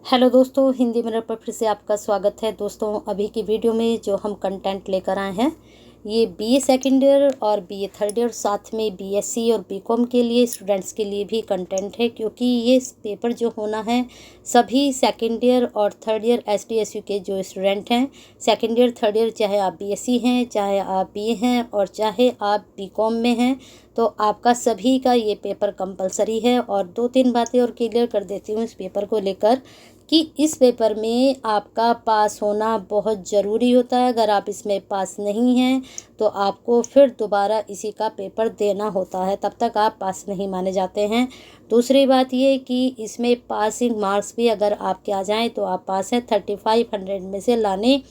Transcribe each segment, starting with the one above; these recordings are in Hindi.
हेलो दोस्तों, हिंदी मिरर पर फिर से आपका स्वागत है। दोस्तों, अभी की वीडियो में जो हम कंटेंट लेकर आए हैं ये बीए सेकेंड ईयर और बीए थर्ड ईयर, साथ में बीएससी और बीकॉम के लिए स्टूडेंट्स के लिए भी कंटेंट है, क्योंकि ये पेपर जो होना है सभी सेकेंड ईयर और थर्ड ईयर एसटीएसयू के जो स्टूडेंट हैं, सेकेंड ईयर थर्ड ईयर, चाहे आप बीएससी हैं, चाहे आप बीए हैं और चाहे आप बीकॉम में हैं, तो आपका सभी का ये पेपर कंपलसरी है। और दो तीन बातें और क्लियर कर देती हूँ इस पेपर को लेकर कि इस पेपर में आपका पास होना बहुत ज़रूरी होता है। अगर आप इसमें पास नहीं हैं तो आपको फिर दोबारा इसी का पेपर देना होता है, तब तक आप पास नहीं माने जाते हैं। दूसरी बात ये कि इसमें पासिंग मार्क्स भी अगर आपके आ जाएं तो आप पास हैं, 3500 में से लाने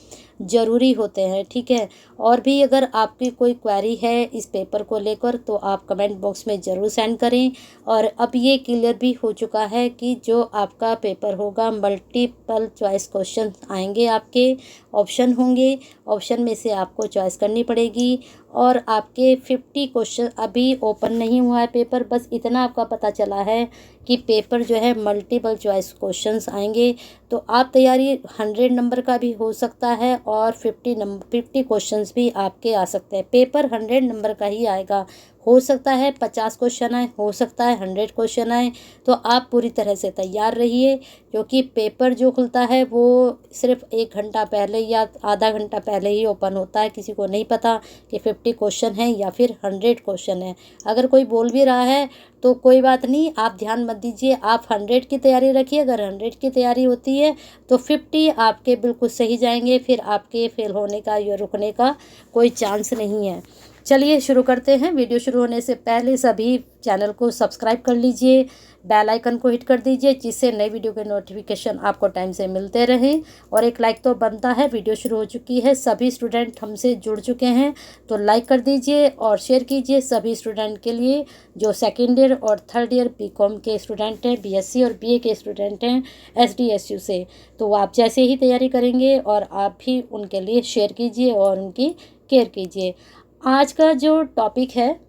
ज़रूरी होते हैं, ठीक है। और भी अगर आपकी कोई क्वेरी है इस पेपर को लेकर तो आप कमेंट बॉक्स में ज़रूर सेंड करें। और अब ये क्लियर भी हो चुका है कि जो आपका पेपर होगा मल्टीपल चॉइस क्वेश्चन आएंगे, आपके ऑप्शन होंगे, ऑप्शन में से आपको चॉइस करनी पड़ेगी। और आपके 50 क्वेश्चन अभी ओपन नहीं हुआ है पेपर, बस इतना आपका पता चला है कि पेपर जो है मल्टीपल चॉइस क्वेश्चंस आएंगे। तो आप तैयारी 100 नंबर का भी हो सकता है और 50 क्वेश्चंस भी आपके आ सकते हैं। पेपर 100 नंबर का ही आएगा, हो सकता है 50 क्वेश्चन आए, हो सकता है 100 क्वेश्चन आए। तो आप पूरी तरह से तैयार रहिए, क्योंकि पेपर जो खुलता है वो सिर्फ 1 घंटा पहले या आधा घंटा पहले ही ओपन होता है। किसी को नहीं पता कि 50 क्वेश्चन है या फिर 100 क्वेश्चन है। अगर कोई बोल भी रहा है तो कोई बात नहीं, आप ध्यान मत दीजिए, आप 100 की तैयारी रखिए। अगर 100 की तैयारी होती है तो 50 आपके बिल्कुल सही जाएंगे, फिर आपके फेल होने का या रुकने का कोई चांस नहीं है। चलिए शुरू करते हैं। वीडियो शुरू होने से पहले सभी चैनल को सब्सक्राइब कर लीजिए, बेल आइकन को हिट कर दीजिए, जिससे नई वीडियो के नोटिफिकेशन आपको टाइम से मिलते रहें। और एक लाइक तो बनता है। वीडियो शुरू हो चुकी है, सभी स्टूडेंट हमसे जुड़ चुके हैं, तो लाइक कर दीजिए और शेयर कीजिए सभी स्टूडेंट के लिए जो सेकेंड ईयर और थर्ड ईयर बीकॉम के स्टूडेंट हैं, बीएससी और बीए के स्टूडेंट हैं एसडीएसयू से। तो आप जैसे ही तैयारी करेंगे और आप भी उनके लिए शेयर कीजिए और उनकी केयर कीजिए। आज का जो टॉपिक है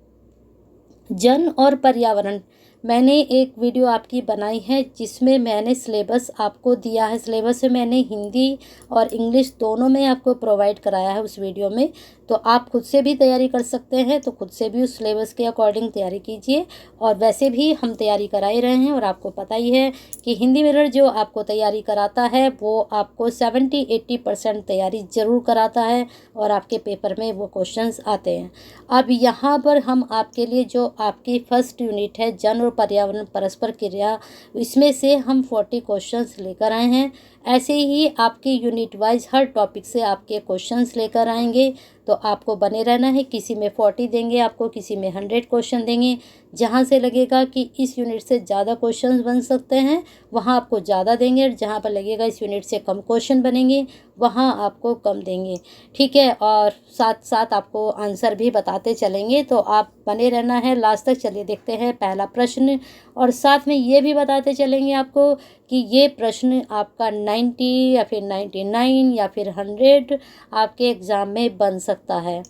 जन और पर्यावरण, मैंने एक वीडियो आपकी बनाई है जिसमें मैंने सिलेबस आपको दिया है। सिलेबस में मैंने हिंदी और इंग्लिश दोनों में आपको प्रोवाइड कराया है उस वीडियो में, तो आप खुद से भी तैयारी कर सकते हैं। तो खुद से भी उस सिलेबस के अकॉर्डिंग तैयारी कीजिए। और वैसे भी हम तैयारी करा ही रहे हैं और आपको पता ही है कि हिंदी मिरर जो आपको तैयारी कराता है वो आपको 70-80% तैयारी ज़रूर कराता है और आपके पेपर में वो क्वेश्चंस आते हैं। अब यहाँ पर हम आपके लिए जो आपकी फर्स्ट यूनिट है जन और पर्यावरण परस्पर क्रिया, इसमें से हम 40 क्वेश्चंस लेकर आए हैं। ऐसे ही आपके यूनिट वाइज हर टॉपिक से आपके क्वेश्चंस लेकर आएंगे, तो आपको बने रहना है। किसी में 40 देंगे आपको, किसी में 100 क्वेश्चन देंगे। जहाँ से लगेगा कि इस यूनिट से ज़्यादा क्वेश्चंस बन सकते हैं वहाँ आपको ज़्यादा देंगे, और जहाँ पर लगेगा इस यूनिट से कम क्वेश्चन बनेंगे वहाँ आपको कम देंगे, ठीक है। और साथ साथ आपको आंसर भी बताते चलेंगे, तो आप बने रहना है लास्ट तक। चलिए देखते हैं पहला प्रश्न, और साथ में ये भी बताते चलेंगे आपको कि ये प्रश्न आपका 90 या फिर 99 या फिर 100 आपके एग्ज़ाम में बन सकता है।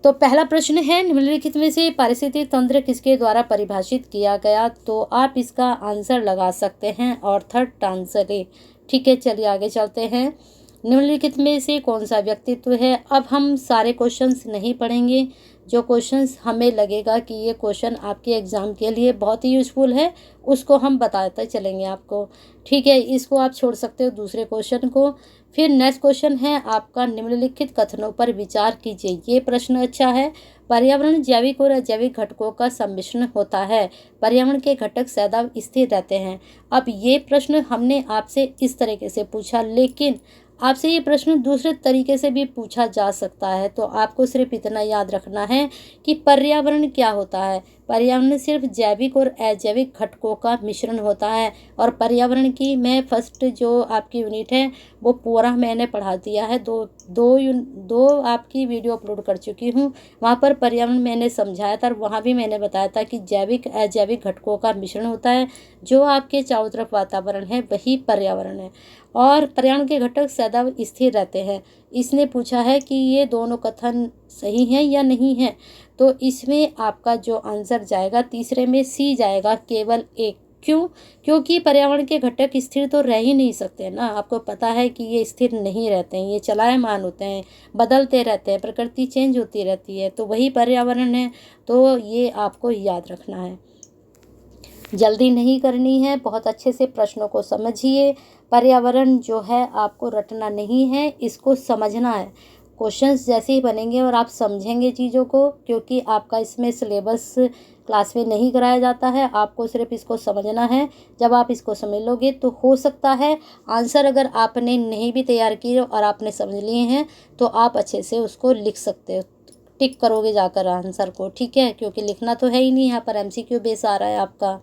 तो पहला प्रश्न है, निम्नलिखित में से पारिस्थितिक तंत्र किसके द्वारा परिभाषित किया गया? तो आप इसका आंसर लगा सकते हैं और थर्ड आंसर है, ठीक है। चलिए आगे चलते हैं। निम्नलिखित में से कौन सा व्यक्तित्व है? अब हम सारे क्वेश्चंस नहीं पढ़ेंगे, जो क्वेश्चंस हमें लगेगा कि ये क्वेश्चन आपके एग्ज़ाम के लिए बहुत ही यूज़फुल है उसको हम बताते चलेंगे आपको, ठीक है। इसको आप छोड़ सकते हो दूसरे क्वेश्चन को। फिर नेक्स्ट क्वेश्चन है आपका, निम्नलिखित कथनों पर विचार कीजिए। ये प्रश्न अच्छा है। पर्यावरण जैविक और अजैविक घटकों का सम्मिश्रण होता है। पर्यावरण के घटक सदैव स्थिर रहते हैं। अब ये प्रश्न हमने आपसे इस तरीके से पूछा, लेकिन आपसे ये प्रश्न दूसरे तरीके से भी पूछा जा सकता है। तो आपको सिर्फ इतना याद रखना है कि पर्यावरण क्या होता है। पर्यावरण सिर्फ जैविक और अजैविक घटकों का मिश्रण होता है। और पर्यावरण की मैं फर्स्ट जो आपकी यूनिट है वो पूरा मैंने पढ़ा दिया है, दो आपकी वीडियो अपलोड कर चुकी हूँ। वहाँ पर पर्यावरण मैंने समझाया था और वहाँ भी मैंने बताया था कि जैविक अजैविक घटकों का मिश्रण होता है। जो आपके चारों तरफ वातावरण है वही पर्यावरण है, और पर्यावरण के घटक सदैव स्थिर रहते हैं। इसने पूछा है कि ये दोनों कथन सही हैं या नहीं है। तो इसमें आपका जो आंसर जाएगा तीसरे में सी जाएगा, केवल एक, क्यों? क्योंकि पर्यावरण के घटक स्थिर तो रह ही नहीं सकते ना। आपको पता है कि ये स्थिर नहीं रहते हैं, ये चलायमान होते हैं, बदलते रहते हैं, प्रकृति चेंज होती रहती है, तो वही पर्यावरण है। तो ये आपको याद रखना है। जल्दी नहीं करनी है, बहुत अच्छे से प्रश्नों को समझिए। पर्यावरण जो है आपको रटना नहीं है, इसको समझना है। क्वेश्चंस जैसे ही बनेंगे और आप समझेंगे चीज़ों को, क्योंकि आपका इसमें सिलेबस क्लास में नहीं कराया जाता है, आपको सिर्फ इसको समझना है। जब आप इसको समझ लोगे तो हो सकता है आंसर अगर आपने नहीं भी तैयार किए और आपने समझ लिए हैं तो आप अच्छे से उसको लिख सकते हो, टिक करोगे जाकर आंसर को, ठीक है, क्योंकि लिखना तो है ही नहीं, यहाँ पर एमसीक्यू बेस आ रहा है आपका।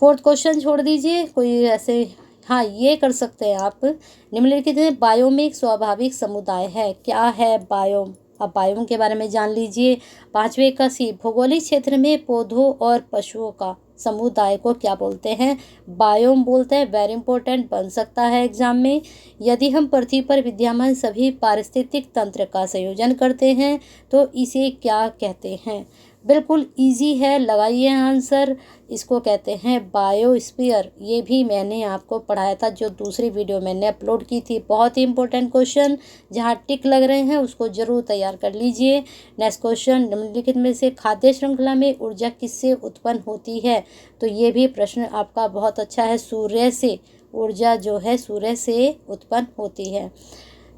फोर्थ क्वेश्चन छोड़ दीजिए, कोई ऐसे, हाँ ये कर सकते हैं आप। निम्नलिखित में बायोम एक स्वाभाविक समुदाय है, क्या है बायोम? अब बायोम के बारे में जान लीजिए। 5वें का सी, भौगोलिक क्षेत्र में पौधों और पशुओं का समुदाय को क्या बोलते हैं? बायोम बोलते हैं। वेरी इंपॉर्टेंट, बन सकता है एग्जाम में। यदि हम पृथ्वी पर विद्यमान सभी पारिस्थितिक तंत्र का संयोजन करते हैं तो इसे क्या कहते हैं? बिल्कुल इजी है, लगाइए आंसर। इसको कहते हैं बायोस्फीयर। ये भी मैंने आपको पढ़ाया था, जो दूसरी वीडियो मैंने अपलोड की थी। बहुत ही इंपॉर्टेंट क्वेश्चन, जहाँ टिक लग रहे हैं उसको जरूर तैयार कर लीजिए। नेक्स्ट क्वेश्चन, निम्नलिखित में से खाद्य श्रृंखला में ऊर्जा किससे उत्पन्न होती है? तो ये भी प्रश्न आपका बहुत अच्छा है। सूर्य से ऊर्जा जो है सूर्य से उत्पन्न होती है।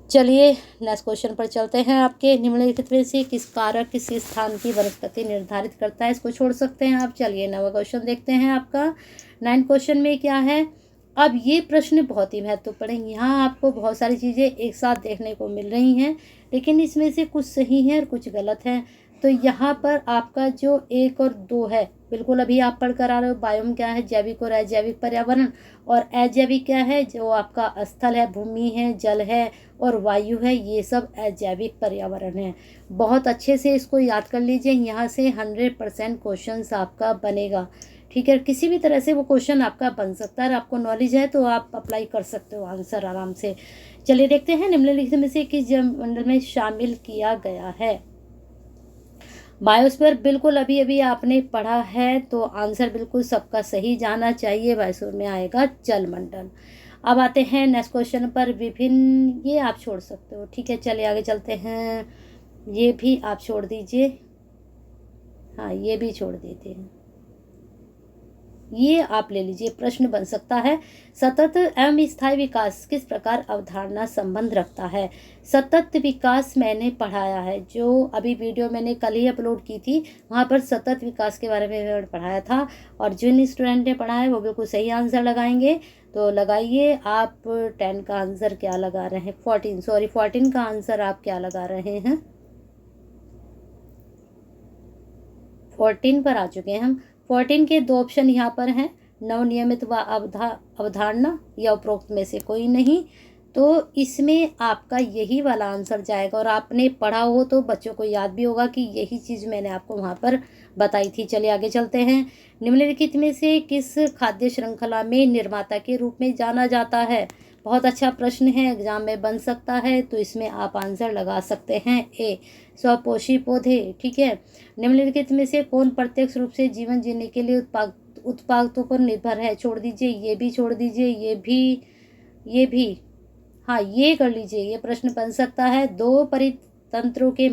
चलिए नेक्स्ट क्वेश्चन पर चलते हैं। आपके निम्नलिखित में से किस कारक किस स्थान की वनस्पति निर्धारित करता है? इसको छोड़ सकते हैं आप। चलिए नवा क्वेश्चन देखते हैं आपका। 9 क्वेश्चन में क्या है? अब ये प्रश्न बहुत ही महत्वपूर्ण है। यहाँ आपको बहुत सारी चीज़ें एक साथ देखने को मिल रही हैं, लेकिन इसमें से कुछ सही है और कुछ गलत है। तो यहाँ पर आपका जो 1 और 2 है, बिल्कुल अभी आप पढ़ कर आ रहे हो। बायोम क्या है? जैविक और अजैविक पर्यावरण। और अजैविक क्या है? जो आपका स्थल है, भूमि है, जल है और वायु है, ये सब अजैविक पर्यावरण है। बहुत अच्छे से इसको याद कर लीजिए। यहाँ से 100% क्वेश्चन आपका बनेगा, ठीक है। किसी भी तरह से वो क्वेश्चन आपका बन सकता है। आपको नॉलेज है तो आप अप्लाई कर सकते हो आंसर आराम से। चलिए देखते हैं निम्नलिखित में से किस जलमंडल में शामिल किया गया है? बायोस्फीयर बिल्कुल अभी अभी आपने पढ़ा है, तो आंसर बिल्कुल सबका सही जाना चाहिए। बायोस्फीयर में आएगा जलमंडल। अब आते हैं नेक्स्ट क्वेश्चन पर। विभिन्न, ये आप छोड़ सकते हो, ठीक है। चलिए आगे चलते हैं। ये भी आप छोड़ दीजिए, हाँ ये भी छोड़ देते हैं। ये आप ले लीजिए, प्रश्न बन सकता है। सतत एवं स्थायी विकास किस प्रकार अवधारणा संबंध रखता है? सतत विकास मैंने पढ़ाया है, जो अभी वीडियो मैंने कल ही अपलोड की थी, वहाँ पर सतत विकास के बारे में मैंने पढ़ाया था। और जिन स्टूडेंट ने पढ़ा है वो बिल्कुल सही आंसर लगाएंगे। तो लगाइए आप 10 का आंसर क्या लगा रहे हैं? 14 का आंसर आप क्या लगा रहे हैं? 14 पर आ चुके हैं हम। 14 के 2 ऑप्शन यहाँ पर हैं, नवनियमित व अवधारणा या उपरोक्त में से कोई नहीं। तो इसमें आपका यही वाला आंसर जाएगा। और आपने पढ़ा हो तो बच्चों को याद भी होगा कि यही चीज़ मैंने आपको वहाँ पर बताई थी। चलिए आगे चलते हैं। निम्नलिखित में से किस खाद्य श्रृंखला में निर्माता के रूप में जाना जाता है? बहुत अच्छा प्रश्न है, एग्जाम में बन सकता है, तो इसमें आप आंसर लगा सकते हैं ए, स्वपोषी पौधे, ठीक है। निम्नलिखित में से कौन प्रत्यक्ष रूप से जीवन जीने के लिए उत्पादों पर निर्भर है? छोड़ दीजिए, ये भी छोड़ दीजिए, ये भी, हाँ ये कर लीजिए। ये प्रश्न बन सकता है। 2 परितंत्रों के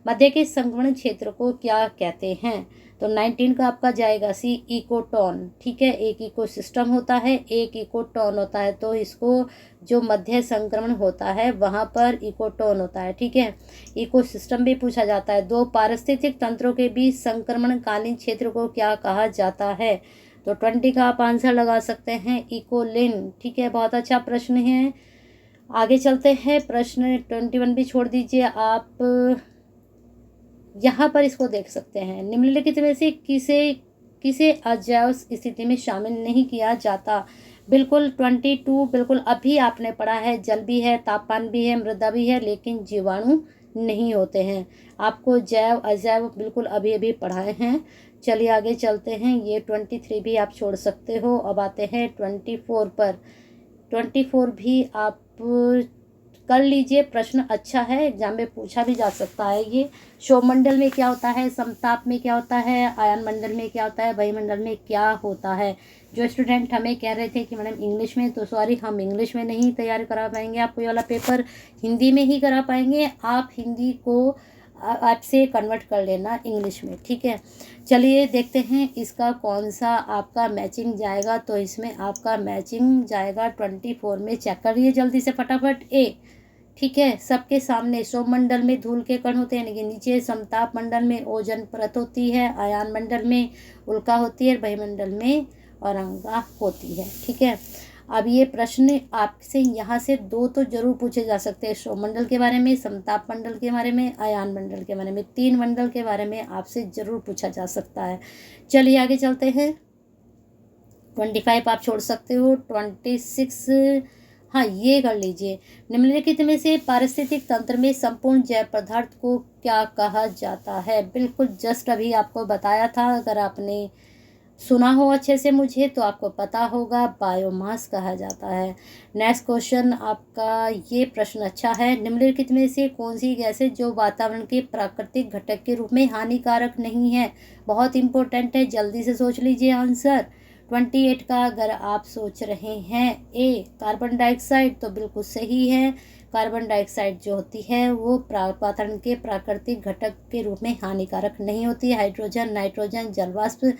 मध्य के संक्रमण क्षेत्र को क्या कहते हैं? तो 19 का आपका जाएगा सी, इकोटोन, ठीक है। एक इकोसिस्टम होता है, एक इकोटोन होता है, तो इसको जो मध्य संक्रमण होता है वहाँ पर इकोटोन होता है, ठीक है। इकोसिस्टम भी पूछा जाता है। 2 पारिस्थितिक तंत्रों के बीच संक्रमणकालीन क्षेत्र को क्या कहा जाता है? तो 20 का आप आंसर लगा सकते हैं, इकोलिन, ठीक है। बहुत अच्छा प्रश्न है। आगे चलते हैं। प्रश्न 21 भी छोड़ दीजिए आप। यहाँ पर इसको देख सकते हैं। निम्नलिखित में से किसे अजैव स्थिति में शामिल नहीं किया जाता? बिल्कुल 22 बिल्कुल अभी आपने पढ़ा है। जल भी है, तापमान भी है, मृदा भी है, लेकिन जीवाणु नहीं होते हैं। आपको जैव अजैव बिल्कुल अभी अभी पढ़ाए हैं। चलिए आगे चलते हैं। ये 23 भी आप छोड़ सकते हो। अब आते हैं 24 पर। 24 भी आप कर लीजिए, प्रश्न अच्छा है, एग्जाम में पूछा भी जा सकता है। ये सौरमंडल में क्या होता है, समताप में क्या होता है, आयन मंडल में क्या होता है, वायुमंडल में क्या होता है। जो स्टूडेंट हमें कह रहे थे कि मैडम इंग्लिश में, तो सॉरी, हम इंग्लिश में नहीं तैयार करा पाएंगे आपको, ये वाला पेपर हिंदी में ही करा पाएंगे। आप हिंदी को आपसे कन्वर्ट कर लेना इंग्लिश में, ठीक है। चलिए देखते हैं इसका कौन सा आपका मैचिंग जाएगा। तो इसमें आपका मैचिंग जाएगा 24 में। चेक करिए जल्दी से फटाफट। ए, ठीक है, सबके सामने सौरमंडल में धूल के कण होते हैं, यानी कि नीचे समताप मंडल में ओजोन परत होती है, आयन मंडल में उल्का होती है, वायुमंडल में औरंगा होती है, ठीक है। अब ये प्रश्न आपसे यहाँ से दो तो जरूर पूछे जा सकते हैं, सौरमंडल के बारे में, समताप मंडल के बारे में, आयन मंडल के बारे में, 3 मंडल के बारे में आपसे जरूर पूछा जा सकता है। चलिए आगे चलते हैं। 25 आप छोड़ सकते हो। 26, हाँ ये कर लीजिए। निम्नलिखित में से पारिस्थितिक तंत्र में संपूर्ण जैव पदार्थ को क्या कहा जाता है। बिल्कुल जस्ट अभी आपको बताया था, अगर आपने सुना हो अच्छे से मुझे तो आपको पता होगा, बायोमास कहा जाता है। नेक्स्ट क्वेश्चन आपका, ये प्रश्न अच्छा है। निम्नलिखित में से कौन सी गैस है जो वातावरण के प्राकृतिक घटक के रूप में हानिकारक नहीं है। बहुत इंपॉर्टेंट है, जल्दी से सोच लीजिए आंसर। 28 का अगर आप सोच रहे हैं ए कार्बन डाइऑक्साइड, तो बिल्कुल सही है। कार्बन डाइऑक्साइड जो होती है वो वातावरण के प्राकृतिक घटक के रूप में हानिकारक नहीं होती। हाइड्रोजन, नाइट्रोजन, जलवाष्प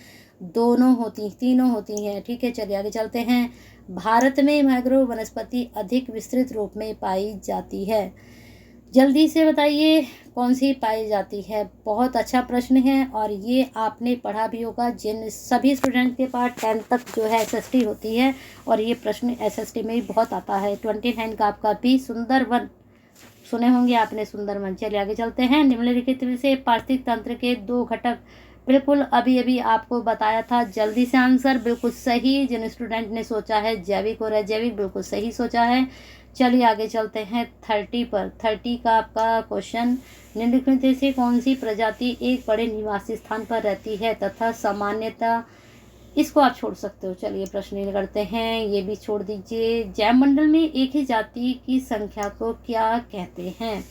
तीनों होती हैं, ठीक है। चलिए आगे चलते हैं। भारत में मैंग्रोव वनस्पति अधिक विस्तृत रूप में पाई जाती है। जल्दी से बताइए कौन सी पाई जाती है। बहुत अच्छा प्रश्न है और ये आपने पढ़ा भी होगा। जिन सभी स्टूडेंट के पास 10 तक जो है एसएसटी होती है, और ये प्रश्न एसएसटी में भी बहुत आता है। 29 का आपका भी सुंदरवन, सुने होंगे आपने सुंदरवन। चलिए आगे चलते हैं। निम्नलिखित में से पारिस्थितिक तंत्र के 2 घटक, बिल्कुल अभी अभी आपको बताया था। जल्दी से आंसर, बिल्कुल सही। जिन स्टूडेंट ने सोचा है जैविक और अजैविक, बिल्कुल सही सोचा है। चलिए आगे चलते हैं 30 पर। 30 का आपका क्वेश्चन, निम्नलिखित में से कौन सी प्रजाति एक बड़े निवासी स्थान पर रहती है तथा सामान्यतः, इसको आप छोड़ सकते हो। चलिए प्रश्न करते हैं, ये भी छोड़ दीजिए। जैवमंडल में एक ही जाति की संख्या को क्या कहते हैं।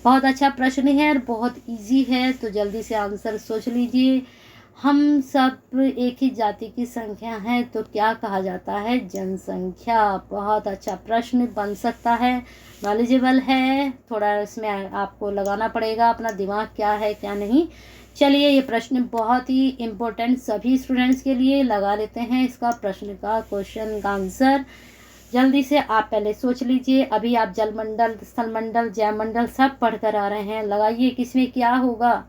बहुत अच्छा प्रश्न है और बहुत इजी है, तो जल्दी से आंसर सोच लीजिए। हम सब एक ही जाति की संख्या है तो क्या कहा जाता है, जनसंख्या। बहुत अच्छा प्रश्न बन सकता है, नॉलेजेबल है, थोड़ा इसमें आपको लगाना पड़ेगा अपना दिमाग, क्या है क्या नहीं। चलिए ये प्रश्न बहुत ही इम्पोर्टेंट सभी स्टूडेंट्स के लिए, लगा लेते हैं इसका प्रश्न का क्वेश्चन का आंसर। जल्दी से आप पहले सोच लीजिए। अभी आप जलमंडल, स्थलमंडल, जैवमंडल सब पढ़ कर आ रहे हैं, लगाइए किसमें क्या होगा।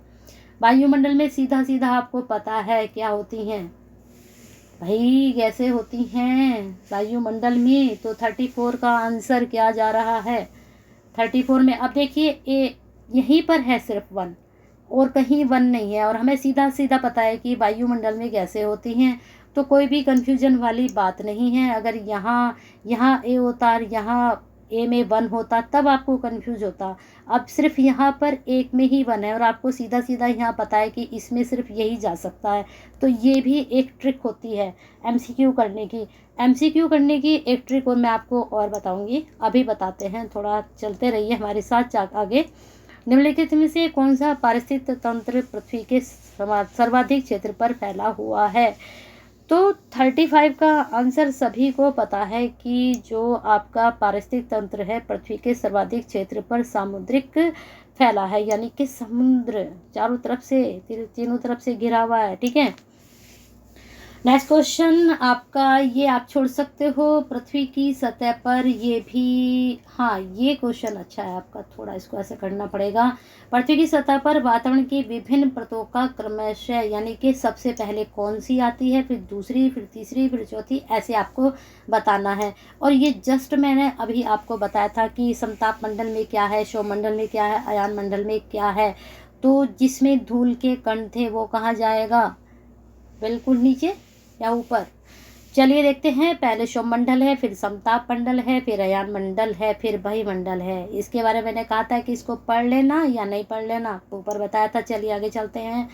वायुमंडल में सीधा सीधा आपको पता है क्या होती हैं भाई, कैसे होती हैं वायुमंडल में। तो 34 का आंसर क्या जा रहा है। 34 में अब देखिए यहीं पर है सिर्फ 1 और कहीं 1 नहीं है, और हमें सीधा सीधा पता है कि वायुमंडल में गैसें होती हैं, तो कोई भी कंफ्यूजन वाली बात नहीं है। अगर यहाँ ए होता और यहाँ ए में 1 होता तब आपको कंफ्यूज होता। अब सिर्फ यहाँ पर एक में ही 1 है और आपको सीधा सीधा यहाँ पता है कि इसमें सिर्फ यही जा सकता है। तो ये भी एक ट्रिक होती है एमसीक्यू करने की। एमसीक्यू करने की एक ट्रिक और मैं आपको और बताऊँगी, अभी बताते हैं, थोड़ा चलते रहिए हमारे साथ आगे। निम्नलिखित में से कौन सा पारिस्थितिक तंत्र पृथ्वी के सर्वाधिक क्षेत्र पर फैला हुआ है। तो 35 का आंसर सभी को पता है कि जो आपका पारिस्थितिक तंत्र है पृथ्वी के सर्वाधिक क्षेत्र पर सामुद्रिक फैला है, यानी कि समुद्र चारों तरफ से, तीनों तरफ से घिरा हुआ है, ठीक है। नेक्स्ट क्वेश्चन आपका, ये आप छोड़ सकते हो। पृथ्वी की सतह पर, ये भी, हाँ ये क्वेश्चन अच्छा है आपका, थोड़ा इसको ऐसे करना पड़ेगा। पृथ्वी की सतह पर वातावरण की विभिन्न परतों का क्रमशः, यानी कि सबसे पहले कौन सी आती है, फिर दूसरी, फिर तीसरी, फिर चौथी, ऐसे आपको बताना है। और ये जस्ट मैंने अभी आपको बताया था कि समताप मंडल में क्या है, सौरमंडल में क्या है, आयन मंडल में क्या है। तो जिसमें धूल के कण थे वो कहाँ जाएगा, बिल्कुल नीचे या ऊपर। चलिए देखते हैं, पहले सौरमंडल है, फिर समताप मंडल है, फिर आयन मंडल है, फिर वायुमंडल है। इसके बारे में मैंने कहा था कि इसको पढ़ लेना या नहीं पढ़ लेना, ऊपर बताया था। चलिए आगे चलते हैं।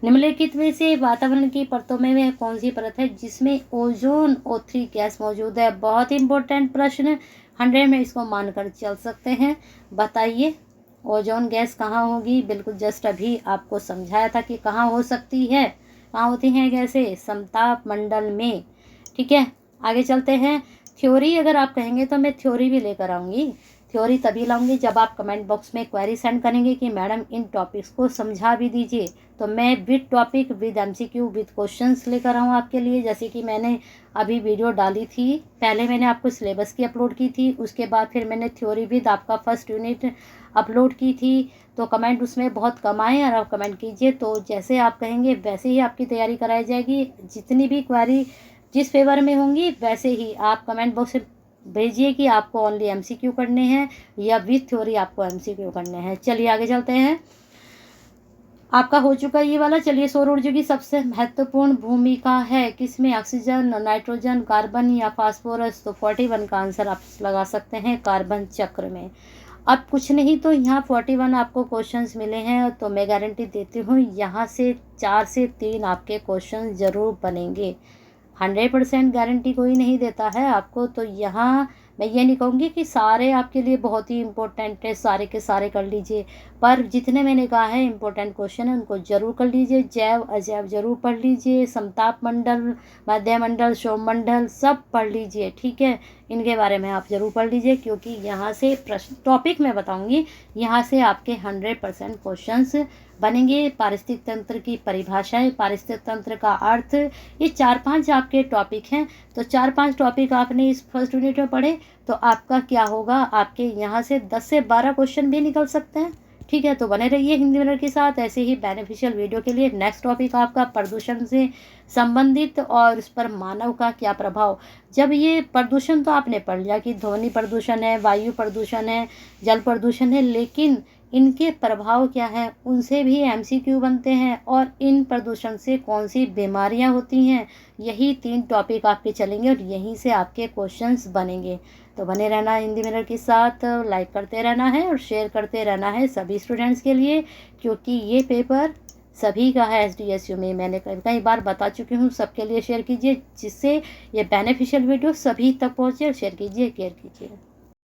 निम्नलिखित में से वातावरण की परतों में वह कौन सी परत है जिसमें ओजोन O3 गैस मौजूद है। बहुत इंपॉर्टेंट प्रश्न, 100 में इसको मानकर चल सकते हैं। बताइए ओजोन गैस कहाँ होगी। बिल्कुल जस्ट अभी आपको समझाया था कि कहाँ हो सकती है, कहाँ होती हैं गैसें, समताप मंडल में। ठीक है, आगे चलते हैं। थ्योरी अगर आप कहेंगे तो मैं थ्योरी भी लेकर आऊँगी। थ्योरी तभी लाऊंगी जब आप कमेंट बॉक्स में क्वेरी सेंड करेंगे कि मैडम इन टॉपिक्स को समझा भी दीजिए, तो मैं with topic with MCQ with questions लेकर आऊँ आपके लिए। जैसे कि मैंने अभी वीडियो डाली थी, पहले मैंने आपको सिलेबस की अपलोड की थी, उसके बाद फिर मैंने थ्योरी विद आपका फर्स्ट यूनिट अपलोड की थी। तो कमेंट उसमें बहुत कम आए और आप कमेंट कीजिए, तो जैसे आप कहेंगे वैसे ही आपकी तैयारी कराई जाएगी। जितनी भी क्वेरी जिस फेवर में होंगी वैसे ही आप कमेंट बॉक्स में भेजिए कि आपको ओनली MCQ करने हैं या विथ थ्योरी आपको MCQ करने हैं। चलिए आगे चलते हैं। आपका हो चुका ये वाला। चलिए, सौर ऊर्जा की सबसे महत्वपूर्ण भूमिका है किसमें, ऑक्सीजन, नाइट्रोजन, कार्बन या फास्फोरस। तो 41 का आंसर आप लगा सकते हैं कार्बन चक्र में। अब कुछ नहीं तो यहाँ 41 आपको क्वेश्चंस मिले हैं, तो मैं गारंटी देती हूँ यहाँ से 4 से 3 आपके क्वेश्चन ज़रूर बनेंगे। 100% गारंटी कोई नहीं देता है आपको। तो यहाँ मैं ये नहीं कहूँगी कि सारे आपके लिए बहुत ही इम्पोर्टेंट है, सारे के सारे कर लीजिए, पर जितने मैंने कहा है इम्पोर्टेंट क्वेश्चन है उनको ज़रूर कर लीजिए। जैव अजैव ज़रूर पढ़ लीजिए, समताप मंडल, मध्य मंडल, शोम मंडल सब पढ़ लीजिए। ठीक है, इनके बारे में आप ज़रूर पढ़ लीजिए, क्योंकि यहाँ से प्रश्न टॉपिक मैं बताऊँगी, यहाँ से आपके 100% क्वेश्चंस बनेंगे। पारिस्थितिक तंत्र की परिभाषाएं, पारिस्थितिक तंत्र का अर्थ, ये 4-5 आपके टॉपिक हैं। तो 4-5 टॉपिक आपने इस फर्स्ट यूनिट में पढ़े तो आपका क्या होगा, आपके यहाँ से 10 से 12 क्वेश्चन भी निकल सकते हैं। ठीक है, तो बने रहिए हिंदी मिनट के साथ ऐसे ही बेनिफिशियल वीडियो के लिए। नेक्स्ट टॉपिक आपका प्रदूषण से संबंधित और उस पर मानव का क्या प्रभाव। जब ये प्रदूषण तो आपने पढ़ लिया कि ध्वनि प्रदूषण है, वायु प्रदूषण है, जल प्रदूषण है, लेकिन इनके प्रभाव क्या हैं उनसे भी MCQ बनते हैं, और इन प्रदूषण से कौन सी बीमारियां होती हैं, यही 3 टॉपिक आपके चलेंगे और यहीं से आपके क्वेश्चंस बनेंगे। तो बने रहना हिंदी मिरर के साथ, लाइक करते रहना है और शेयर करते रहना है सभी स्टूडेंट्स के लिए, क्योंकि ये पेपर सभी का है SDSU में। मैंने कई बार बता चुकी हूँ, सबके लिए शेयर कीजिए जिससे ये बेनिफिशियल वीडियो सभी तक पहुँचे। शेयर कीजिए, केयर कीजिए।